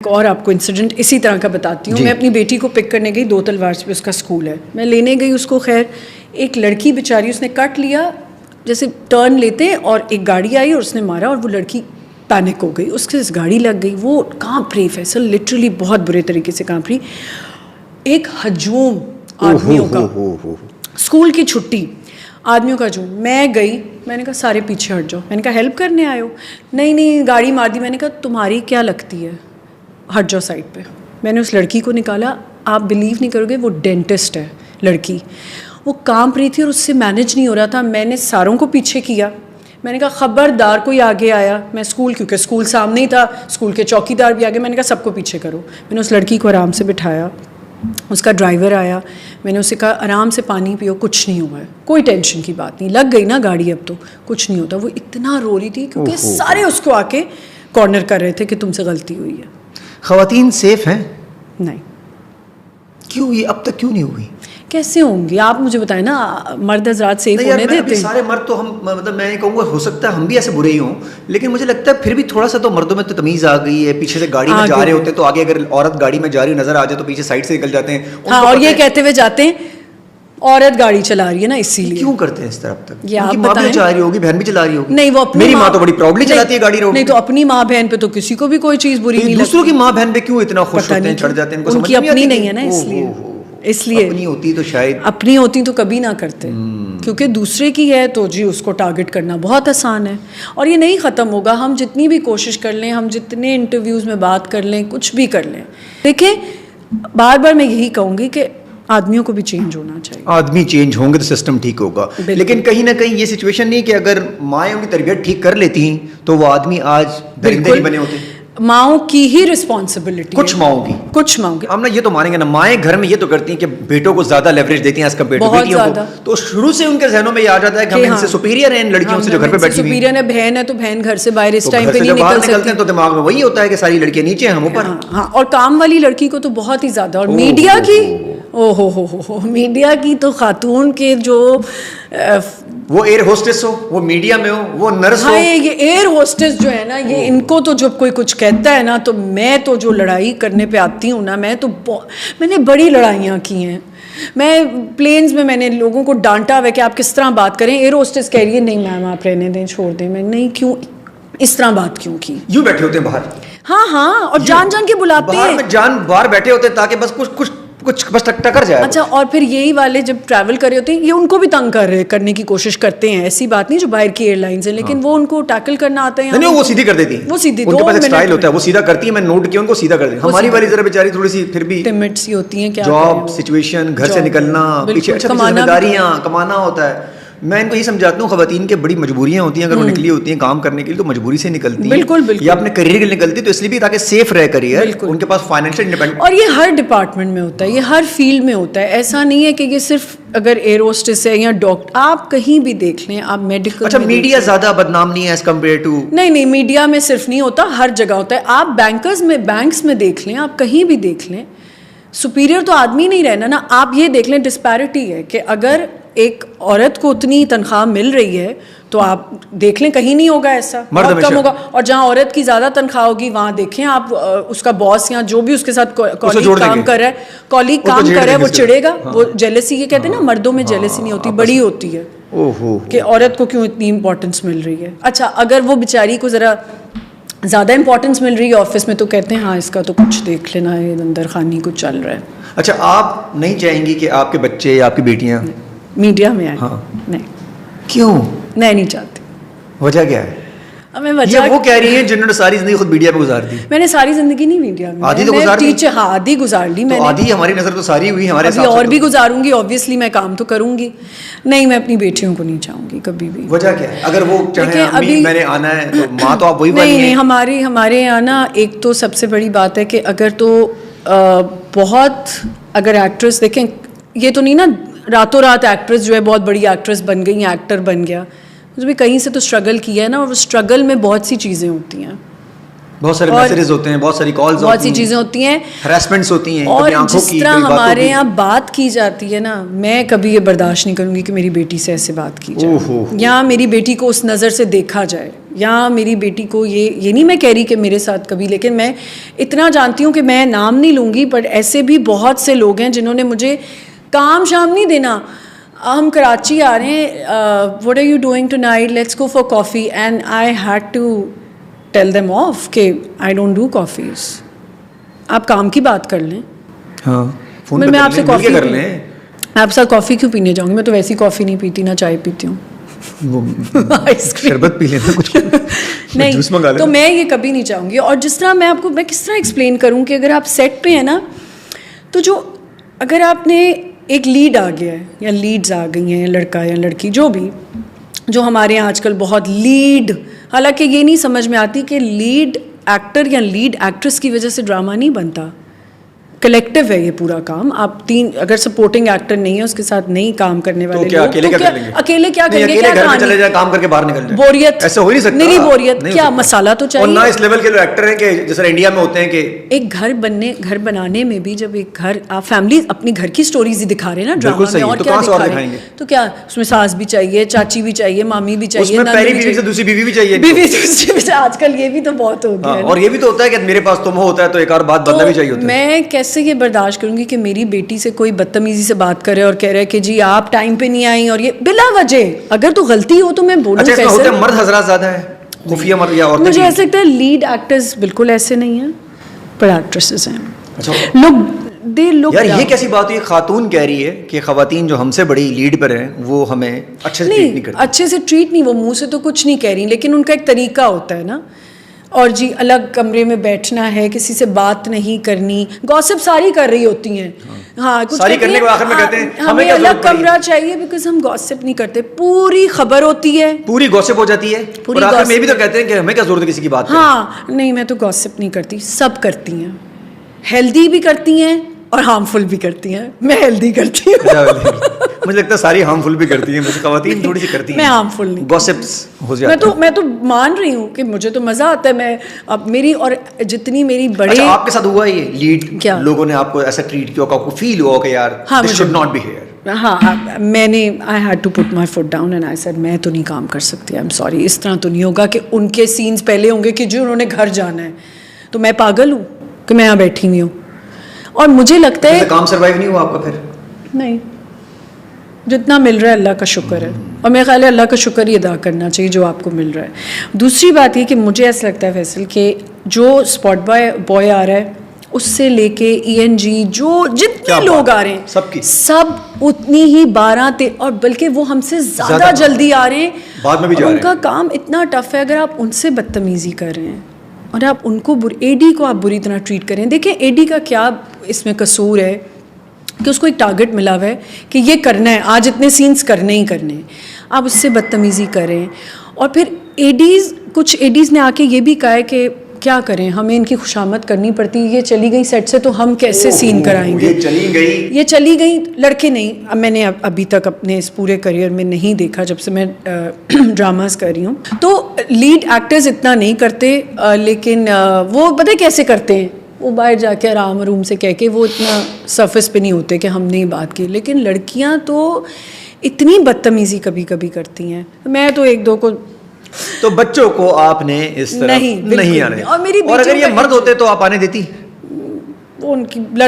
एक और आपको इंसिडेंट इसी तरह का बताती हूँ। मैं अपनी बेटी को पिक करने गई, 2 तलवार पे उसका स्कूल है, मैं लेने गई उसको। खैर एक लड़की बेचारी, उसने कट लिया, जैसे टर्न लेते और एक गाड़ी आई और उसने मारा और वो लड़की पैनिक हो गई, उसके गाड़ी लग गई, वो कांप रही फैसल, लिटरली बहुत बुरे तरीके से कांप रही। एक हजूम आदमियों का, स्कूल की छुट्टी, आदमियों का हजूम। मैं गई, मैंने कहा सारे पीछे हट जाओ, मैंने कहा हेल्प करने आए हो? नहीं गाड़ी मार दी। मैंने कहा तुम्हारी क्या लगती है, हट जाओ साइड पे। मैंने उस लड़की को निकाला, आप बिलीव नहीं करोगे, वो डेंटिस्ट है लड़की, वो कांप रही थी और उससे मैनेज नहीं हो रहा था। मैंने सारों को पीछे किया, मैंने कहा खबरदार कोई आगे आया, मैं स्कूल, क्योंकि स्कूल सामने ही था, स्कूल के चौकीदार भी आगे, मैंने कहा सबको पीछे करो। मैंने उस लड़की को आराम से बिठाया, उसका ड्राइवर आया, मैंने उसे कहा आराम से पानी पियो, कुछ नहीं हुआ है, कोई टेंशन की बात नहीं, लग गई ना गाड़ी, अब तो कुछ नहीं होता। वो इतना रो रही थी क्योंकि सारे उसको आके कॉर्नर कर रहे थे कि तुमसे गलती हुई है। ख़वातीन सेफ हैं? नहीं। क्यों, ये अब तक क्यों नहीं हुई? कैसे होंगी आप मुझे बताएं ना, मर्द हजरात सेफ होने देते हैं? सारे मर्द तो हम, मतलब मैं नहीं कहूँगा, हो सकता है हम भी ऐसे बुरे ही हों, लेकिन मुझे लगता है फिर भी थोड़ा सा तो मर्दों में तो तमीज़ आ गई है। पीछे से गाड़ी में जा रहे होते हैं तो आगे अगर औरत गाड़ी में जा रही नजर आ जाए तो पीछे साइड से निकल जाते हैं। हाँ, और ये कहते हुए जाते हैं औरत गाड़ी चला रही है ना, इसीलिए। क्यों करते हैं इस तरफ तक? ये आप माँ भी चला रही होगी, बहन भी चला रही होगी। नहीं, वो अपनी मेरी माँ तो बड़ी प्राउडली चलाती है गाड़ी रोड। नहीं तो अपनी माँ बहन पे तो किसी को भी कोई चीज़ बुरी नहीं लगती। दूसरों की माँ बहन पे क्यों इतना खुश होते हैं, चढ़ जाते हैं? उनकी अपनी नहीं है ना, इसलिए अपनी होती तो शायद, अपनी होती तो कभी ना करते, क्योंकि दूसरे की है तो जी उसको टारगेट करना बहुत आसान है और ये नहीं ख़त्म होगा। हम जितनी भी कोशिश कर लें, हम जितने इंटरव्यूज़ में बात कर लें, कुछ भी कर लें, देखिए बार बार मैं यही कहूँगी कि आदमियों को भी चेंज होना चाहिए। आदमी चेंज होंगे तो सिस्टम ठीक होगा। लेकिन कहीं ना कहीं ये सिचुएशन नहीं कि अगर माएँ उनकी तरबियत ठीक कर लेती तो वो आदमी आज दरिंदे नहीं बने होते। माओं की ही रिस्पॉन्सिबिलिटी, कुछ माओं की हम ना ये तो मानेंगे ना, माएँ घर में ये तो करती हैं कि बेटों को ज्यादा लेवरेज देती हैं एज कम्पेयर टू बेटियों को, तो शुरू से उनके जहनों में ये आ जाता है कि हम इनसे सुपीरियर हैं इन लड़कियों से जो घर पे बैठी हुई हैं। सुपीरियर है, बहन है तो बहन घर से बाहर इस टाइम पे नहीं निकल सकती, तो दिमाग में वही होता है कि सारी लड़कियां नीचे हैं, हम ऊपर। हाँ, और काम वाली लड़की को तो बहुत ही ज्यादा, और मीडिया की हो मीडिया की तो खातून के जो वो एयर होस्टेस हो, वो मीडिया में हो, वो नर्स हो। ये एयर होस्टेस जो है ना, ये इनको तो जब कोई कुछ कहता है ना, तो मैं तो जो लड़ाई करने पे आती हूँ ना, मैंने बड़ी लड़ाइयाँ की हैं। मैं प्लेन्स में मैंने लोगों को डांटा हुआ कि आप किस तरह बात करें। एयर होस्टेस कह रही है नहीं मैम आप रहने दें, छोड़ दें। मैं नहीं, क्यों इस तरह बात क्यों की? यूँ बैठे होते हैं बाहर, हाँ, और जान के बुलाते हैं, बाहर बैठे होते हैं ताकि बस कुछ बस टक्कर जाए। अच्छा, और फिर यही वाले जब ट्रैवल कर रहे होते हैं, ये उनको भी तंग करने की कोशिश करते हैं। ऐसी बात नहीं जो बाहर की एयरलाइंस हैं, लेकिन वो उनको टैकल करना आता है। नहीं, वो सीधी कर देती है, वो सीधी, उनके पास एक स्टाइल होता है, वो सीधा करती है। मैं नोट किया, उनको सीधा कर देती। हमारी वाली जरा बेचारी थोड़ी सी फिर भी टिमिड सी होती है। क्या जॉब सिचुएशन, घर से निकलना, पीछे जिम्मेदारियां, कमाना होता है। मैं इनको ये समझाता हूँ, खवातीन के बड़ी मजबूरियां होती हैं, अगर वो निकली होती हैं काम करने के लिए तो मजबूरी से निकलती हैं। बिल्कुल। या अपने करियर के लिए निकलती तो इसलिए भी ताकि सेफ रहे करियर, उनके पास फाइनेंशियल इंडिपेंडेंस। और ये हर डिपार्टमेंट में होता है, ये हर फील्ड में होता है। ऐसा नहीं है कि ये सिर्फ अगर एयर होस्टेस है या डॉक्टर, आप कहीं भी देख लें, आप मेडिकल। अच्छा, मीडिया ज्यादा बदनाम नहीं है एज कम्पेयर टू? नहीं, मीडिया में सिर्फ नहीं होता, हर जगह होता है। आप बैंक्स में देख लें, आप कहीं भी देख लें, सुपीरियर तो आदमी नहीं रहना ना। आप ये देख लें, डिस्पैरिटी है कि अगर एक औरत को उतनी तनख्वाह मिल रही है तो आप देख लें कहीं नहीं होगा ऐसा, बहुत कम होगा। और जहाँ औरत की ज़्यादा तनख्वाह होगी वहाँ देखें आप, उसका बॉस या जो भी उसके साथ कॉलीग काम कर रहा है वो चिढ़ेगा। वो जेलसी, ये कहते हैं ना, मर्दों में जेलसी नहीं होती, बड़ी होती है कि औरत को क्यों इतनी इंपॉर्टेंस मिल रही है। अच्छा, अगर वो बेचारी को ज़रा ज़्यादा इंपॉर्टेंस मिल रही है ऑफिस में तो कहते हैं हाँ इसका तो कुछ देख लेना है, अंदर खानी कुछ चल रहा है। अच्छा, आप नहीं चाहेंगी कि आपके बच्चे या आपकी बेटियाँ मीडिया में आए? हाँ। नहीं। क्यों नहीं चाहती? वजह क्या है? मैं वजह वो कह रही है जिन्होंने सारी जिंदगी खुद मीडिया में गुजार दी। मैंने सारी जिंदगी नहीं मीडिया में, आधी तो गुजार दी। हाँ, आधी गुजार ली मैंने। आधी हमारी नजर तो सारी हुई, हमारे साथ और भी गुजारूंगी, ऑब्वियसली मैं काम तो करूंगी। नहीं, मैं अपनी बेटियों को नहीं चाहूंगी कभी भी। वजह क्या है? अगर वो चाहे अभी मैंने आना है तो माँ तो आप वही वाली नहीं, हमारे यहाँ ना एक तो सबसे बड़ी बात है कि अगर तो बहुत, अगर एक्ट्रेस देखें, ये तो नहीं ना रातों रात एक्ट्रेस जो है बहुत बड़ी एक्ट्रेस बन गई, एक्टर बन गया, उसने भी कहीं से तो स्ट्रगल किया है ना, और स्ट्रगल में बहुत सी चीज़ें होती हैं। बहुत सारे मैसेजेस होते हैं, बहुत सारी कॉल्स, बहुत सी चीजें होती हैं, हरासमेंट्स होती हैं, और जिस तरह हमारे यहाँ बात की जाती है ना, मैं कभी ये बर्दाश्त नहीं करूंगी कि मेरी बेटी से ऐसे बात की जाए, या मेरी बेटी को उस नज़र से देखा जाए, या मेरी बेटी को ये नहीं मैं कह रही कि मेरे साथ कभी, लेकिन मैं इतना जानती हूँ कि मैं नाम नहीं लूँगी, बट ऐसे भी बहुत से लोग हैं जिन्होंने मुझे काम शाम नहीं देना, हम कराची आ रहे हैं, what are you doing tonight, let's go for coffee, and I had to tell them off कि आई डोंट डू कॉफ़ीज़, आप काम की बात कर लें। हाँ, फोन मैं आपसे कॉफ़ी कर लें, मैं आपके साथ कॉफ़ी क्यों पीने जाऊँगी, मैं तो वैसी कॉफ़ी नहीं पीती, ना चाय पीती हूँ, शरबत पी लेना कुछ नहीं, जूस मंगा लेना। तो मैं ये कभी नहीं चाहूँगी। और जिस तरह मैं किस तरह एक्सप्लेन करूँ कि अगर आप सेट पे हैं ना, तो जो अगर आपने एक लीड आ गया है या लीड्स आ गई हैं, लड़का या लड़की जो भी, जो हमारे यहाँ आजकल बहुत लीड, हालांकि ये नहीं समझ में आती कि लीड एक्टर या लीड एक्ट्रेस की वजह से ड्रामा नहीं बनता, कलेक्टिव है ये पूरा काम। आप तीन अगर सपोर्टिंग एक्टर नहीं है, उसके साथ नहीं काम करने वाले तो क्या लोग, अकेले तो क्या करेंगे? अकेले क्या करेंगे? क्या घर में चले जाए, काम करके बाहर निकल जाए, बोरियत ऐसा हो ही नहीं सकता। नहीं बोरियत क्या, मसाला तो चाहिए। और ना इस लेवल के लोग एक्टर हैं कि जैसे इंडिया में होते हैं कि एक घर बनाने में भी, जब एक घर आप फैमिली अपनी घर की स्टोरीज ही दिखा रहे हैं ना ड्रामा में, और क्या दिखा रहे हैं, तो क्या उसमें सास भी चाहिए, चाची भी चाहिए, मामी भी चाहिए, पहली बीवी से दूसरी बीवी भी चाहिए, बीवी दूसरी भी, आजकल ये भी तो बहुत हो गया। और ये भी तो होता है कि मेरे पास तुम होता है तो एक और बात बदला भी चाहिए होता है। मैं कैसे ये बर्दाश्त करूंगी कि मेरी बेटी से कोई बदतमीजी से बात करे और कह रहा है कि जी आप टाइम पे नहीं आई, और ये बिला वजह, अगर तो गलती हो तो मैं बोलूं कैसे? अच्छा, होता है मर्द हजरात ज्यादा है, खुफिया मर्द या औरतें? मुझे ऐसा लगता है लीड एक्टर्स बिल्कुल ऐसे नहीं हैं, पर एक्ट्रेसेस हैं। अच्छा, लोग यार ये कैसी बात हुई, खातून कह रही है कि खवातीन जो हमसे बड़ी लीड पर हैं वो हमें अच्छे से ट्रीट नहीं करती। अच्छे से ट्रीट नहीं, वो मुंह से तो कुछ नहीं कह रही, लेकिन उनका एक तरीका होता है ना, और जी अलग कमरे में बैठना है, किसी से बात नहीं करनी, गॉसिप सारी कर रही होती हैं। हाँ, कुछ सारी करने के आखिर में कहते हैं हमें अलग कमरा चाहिए, बिकॉज हम गॉसिप नहीं करते, पूरी खबर होती है, पूरी गॉसिप हो जाती है, और आखिर में भी तो कहते हैं कि हमें क्या जरूरत है किसी की बात। हाँ नहीं, मैं तो गॉसिप नहीं करती, सब करती हैं, हेल्दी भी करती हैं और हार्मफुल भी करती हैं। मैं हेल्दी करती हूँ मुझे लगता है सारी हार्मफुल भी करती हैं, मुझे खवातीन थोड़ी सी करती हैं, मैं हार्मफुल नहीं, गॉसिप्स हो जाती है। मैं तो मान रही हूँ कि मुझे तो मजा आता है, मैं अब मेरी और जितनी मेरी बड़े। अच्छा, आपके साथ हुआ ये लीड क्या लोगों ने आपको ऐसा ट्रीट किया, आपको फील हुआ कि यार this should not be here? हाँ, मैंने I had to put my foot down and I said मैं तो नहीं काम कर सकती, आई एम सॉरी, इस तरह तो नहीं होगा कि उनके सीन्स पहले होंगे कि जो उन्होंने घर जाना है, तो मैं पागल हूँ कि मैं यहाँ बैठी हुई हूँ। और मुझे लगता है काम सर्वाइव नहीं हुआ आपका फिर? नहीं, जितना मिल रहा है अल्लाह का शुक्र है, और मेरे ख्याल है अल्लाह का शुक्र ही अदा करना चाहिए जो आपको मिल रहा है। दूसरी बात ये कि मुझे ऐसा लगता है फैसल कि जो स्पॉट बॉय आ रहा है उससे लेके ENG जो जितने लोग आ रहे हैं सब उतनी ही 12 और बल्कि वो हमसे ज़्यादा जल्दी आ रहे हैं, बाद में भी जा रहे हैं। उनका काम इतना टफ है, अगर आप उनसे बदतमीज़ी कर रहे हैं और आप उनको AD को आप बुरी तरह ट्रीट करें। देखिए AD का क्या इसमें कसूर है कि उसको एक टारगेट मिला हुआ है कि ये करना है, आज इतने सीन्स करने ही करने हैं, आप उससे बदतमीज़ी करें। और फिर कुछ एडीज़ ने आके ये भी कहा है कि क्या करें, हमें इनकी खुशामद करनी पड़ती है, ये चली गई सेट से तो हम कैसे सीन कराएंगे, ये चली गई। लड़के नहीं, अब मैंने अभी तक अपने इस पूरे करियर में नहीं देखा जब से मैं ड्रामास कर रही हूँ, तो लीड एक्टर्स इतना नहीं करते, लेकिन वो पता है कैसे करते हैं, वो बाहर जाके आराम रूम से कह के, वो इतना सरफेस पे नहीं होते कि हमने ही बात की। लेकिन लड़कियां तो इतनी बदतमीज़ी कभी कभी करती हैं, मैं तो एक दो को। तो बच्चों को आपने इस तरह नहीं आने, और अगर ये मर्द होते तो आप आने देती? वो उनकी